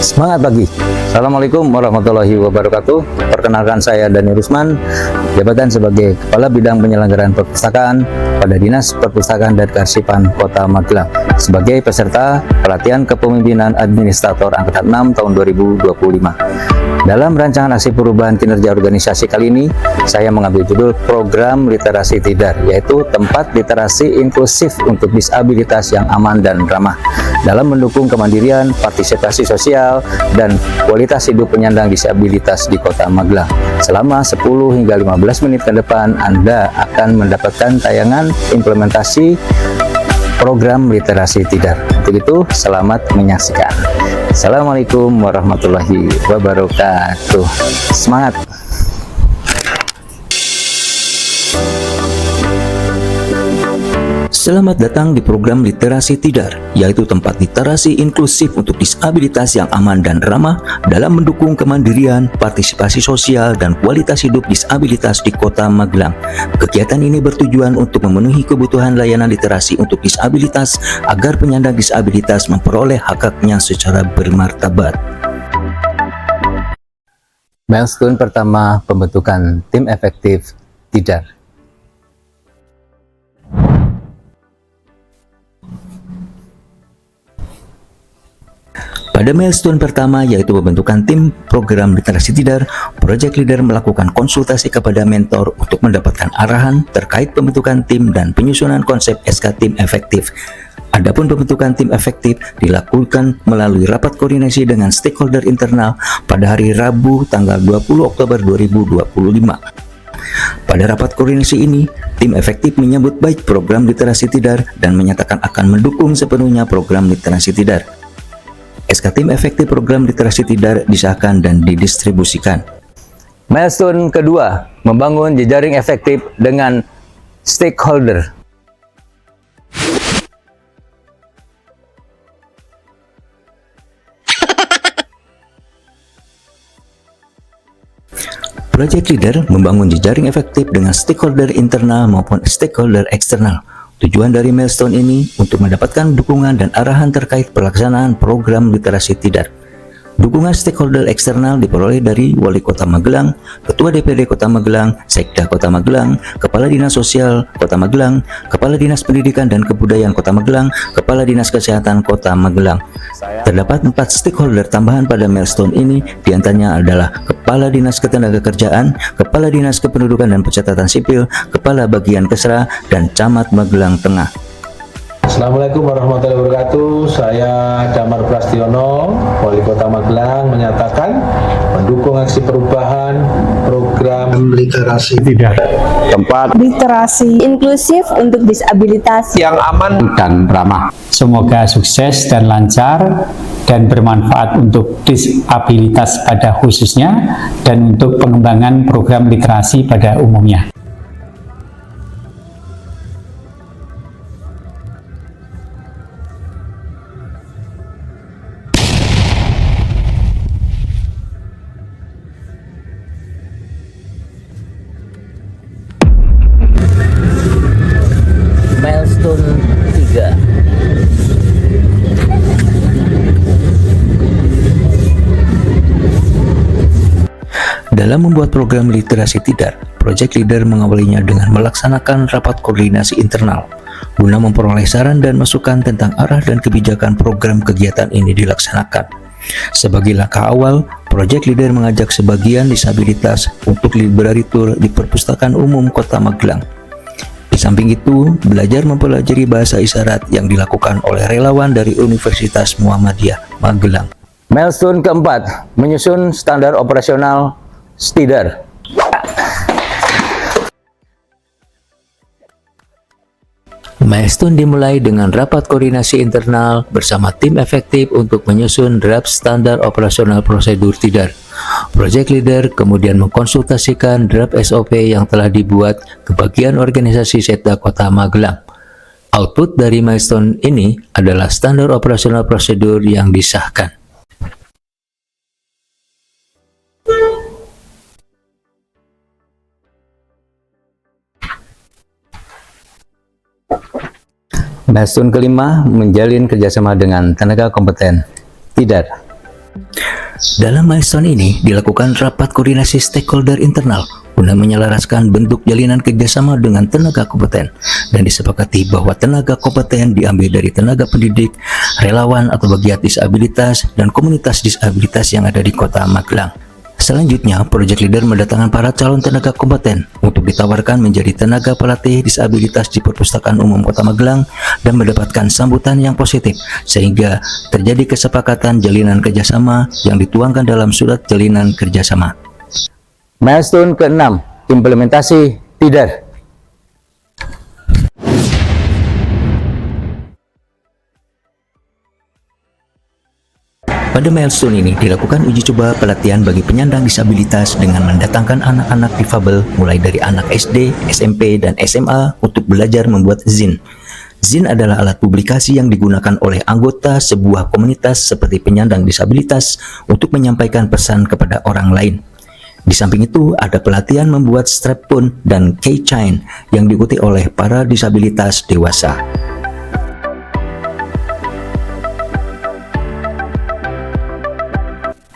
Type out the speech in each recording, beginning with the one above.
Semangat pagi. Assalamualaikum warahmatullahi wabarakatuh. Perkenalkan, saya Dani Rusman, jabatan sebagai Kepala Bidang Penyelenggaraan Perpustakaan pada Dinas Perpustakaan dan Kearsipan Kota Magelang sebagai peserta pelatihan kepemimpinan administrator angkatan 6 tahun 2025. Dalam rancangan aksi perubahan kinerja organisasi kali ini, saya mengambil judul program literasi TIDAR, yaitu tempat literasi inklusif untuk disabilitas yang aman dan ramah dalam mendukung kemandirian, partisipasi sosial, dan kualitas hidup penyandang disabilitas di Kota Magelang. Selama 10 hingga 15 menit ke depan, Anda akan mendapatkan tayangan implementasi program literasi TIDAR. Untuk itu, selamat menyaksikan. Assalamualaikum warahmatullahi wabarakatuh. Semangat! Selamat datang di program literasi TIDAR, yaitu tempat literasi inklusif untuk disabilitas yang aman dan ramah dalam mendukung kemandirian, partisipasi sosial, dan kualitas hidup disabilitas di Kota Magelang. Kegiatan ini bertujuan untuk memenuhi kebutuhan layanan literasi untuk disabilitas agar penyandang disabilitas memperoleh hak-haknya secara bermartabat. Milestone pertama pembentukan tim efektif TIDAR. Pada milestone pertama, yaitu pembentukan tim program literasi TIDAR, project leader melakukan konsultasi kepada mentor untuk mendapatkan arahan terkait pembentukan tim dan penyusunan konsep SK tim efektif. Adapun pembentukan tim efektif dilakukan melalui rapat koordinasi dengan stakeholder internal pada hari Rabu tanggal 20 Oktober 2025. Pada rapat koordinasi ini, tim efektif menyambut baik program literasi TIDAR dan menyatakan akan mendukung sepenuhnya program literasi TIDAR. SK tim efektif program literasi TIDAR disahkan dan didistribusikan. Milestone kedua, membangun jejaring efektif dengan stakeholder. Project leader membangun jejaring efektif dengan stakeholder internal maupun stakeholder eksternal. Tujuan dari milestone ini untuk mendapatkan dukungan dan arahan terkait pelaksanaan program literasi TIDAR. Dukungan stakeholder eksternal diperoleh dari Wali Kota Magelang, Ketua DPD Kota Magelang, Sekda Kota Magelang, Kepala Dinas Sosial Kota Magelang, Kepala Dinas Pendidikan dan Kebudayaan Kota Magelang, Kepala Dinas Kesehatan Kota Magelang. Terdapat 4 stakeholder tambahan pada milestone ini, diantaranya adalah Kepala Dinas Ketenagakerjaan, Kepala Dinas Kependudukan dan Pencatatan Sipil, Kepala Bagian Kesra, dan Camat Magelang Tengah. Assalamualaikum warahmatullahi wabarakatuh. Saya Damar Prastiono, Wali Kota Magelang, menyatakan mendukung aksi perubahan program literasi TIDAR. Tempat literasi inklusif untuk disabilitas yang aman dan ramah. Semoga sukses dan lancar dan bermanfaat untuk disabilitas pada khususnya dan untuk pengembangan program literasi pada umumnya. Milestone 3. Dalam membuat program literasi TIDAR, project leader mengawalinya dengan melaksanakan rapat koordinasi internal guna memperoleh saran dan masukan tentang arah dan kebijakan program kegiatan ini dilaksanakan. Sebagai langkah awal, project leader mengajak sebagian disabilitas untuk library tour di Perpustakaan Umum Kota Magelang. Di samping itu, belajar mempelajari bahasa isyarat yang dilakukan oleh relawan dari Universitas Muhammadiyah Magelang. Milestone keempat, menyusun standar operasional TIDAR. Milestone dimulai dengan rapat koordinasi internal bersama tim efektif untuk menyusun draft standar operasional prosedur TIDAR. Project leader kemudian mengkonsultasikan draft SOP yang telah dibuat ke bagian organisasi Setda Kota Magelang. Output dari milestone ini adalah standar operasional prosedur yang disahkan. Milestone kelima, menjalin kerjasama dengan tenaga kompeten TIDAR. Dalam milestone ini dilakukan rapat koordinasi stakeholder internal guna menyelaraskan bentuk jalinan kerjasama dengan tenaga kompeten dan disepakati bahwa tenaga kompeten diambil dari tenaga pendidik, relawan atau pegiat disabilitas, dan komunitas disabilitas yang ada di Kota Magelang. Selanjutnya, project leader mendatangkan para calon tenaga kompeten untuk ditawarkan menjadi tenaga pelatih disabilitas di Perpustakaan Umum Kota Magelang dan mendapatkan sambutan yang positif sehingga terjadi kesepakatan jalinan kerjasama yang dituangkan dalam surat jalinan kerjasama. Milestone ke-6, implementasi TIDAR. Pada milestone ini dilakukan uji coba pelatihan bagi penyandang disabilitas dengan mendatangkan anak-anak difabel mulai dari anak SD, SMP, dan SMA untuk belajar membuat zin. Zin adalah alat publikasi yang digunakan oleh anggota sebuah komunitas seperti penyandang disabilitas untuk menyampaikan pesan kepada orang lain. Di samping itu, ada pelatihan membuat strap-on dan keychain yang diikuti oleh para disabilitas dewasa.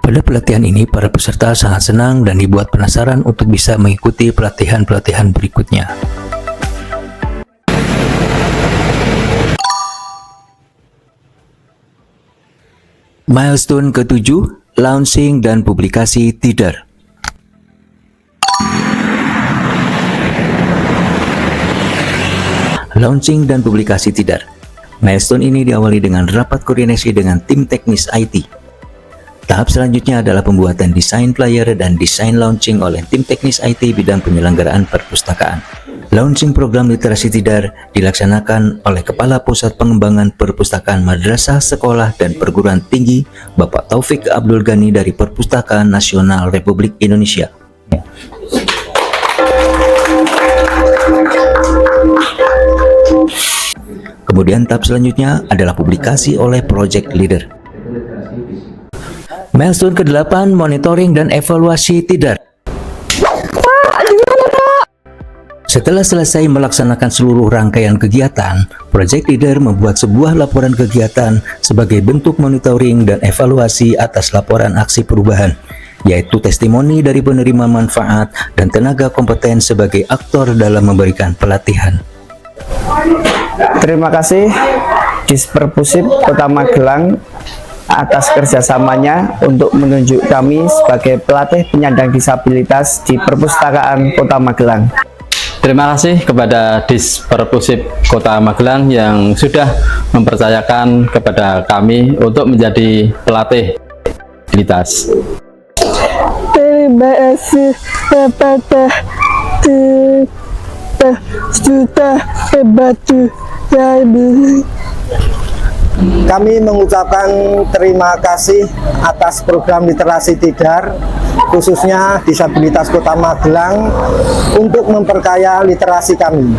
Pada pelatihan ini, para peserta sangat senang dan dibuat penasaran untuk bisa mengikuti pelatihan-pelatihan berikutnya. Milestone ke-7, launching dan publikasi TIDAR. Launching dan publikasi TIDAR. Milestone ini diawali dengan rapat koordinasi dengan tim teknis IT. Tahap selanjutnya adalah pembuatan desain flyer dan desain launching oleh tim teknis IT bidang penyelenggaraan perpustakaan. Launching program literasi TIDAR dilaksanakan oleh Kepala Pusat Pengembangan Perpustakaan Madrasah Sekolah dan Perguruan Tinggi Bapak Taufik Abdul Ghani dari Perpustakaan Nasional Republik Indonesia. Kemudian tahap selanjutnya adalah publikasi oleh project leader. Milestone ke-8, monitoring dan evaluasi TIDAR. Setelah selesai melaksanakan seluruh rangkaian kegiatan, project leader membuat sebuah laporan kegiatan sebagai bentuk monitoring dan evaluasi atas laporan aksi perubahan, yaitu testimoni dari penerima manfaat dan tenaga kompeten sebagai aktor dalam memberikan pelatihan. Terima kasih Disperpusip Kota Magelang atas kerjasamanya untuk menunjuk kami sebagai pelatih penyandang disabilitas di Perpustakaan Kota Magelang. Terima kasih kepada Disperpusip Kota Magelang yang sudah mempercayakan kepada kami untuk menjadi pelatih disabilitas. Terima kasih kepada sudah membantu kami. Kami mengucapkan terima kasih atas program literasi TIDAR, khususnya disabilitas Kota Magelang, untuk memperkaya literasi kami.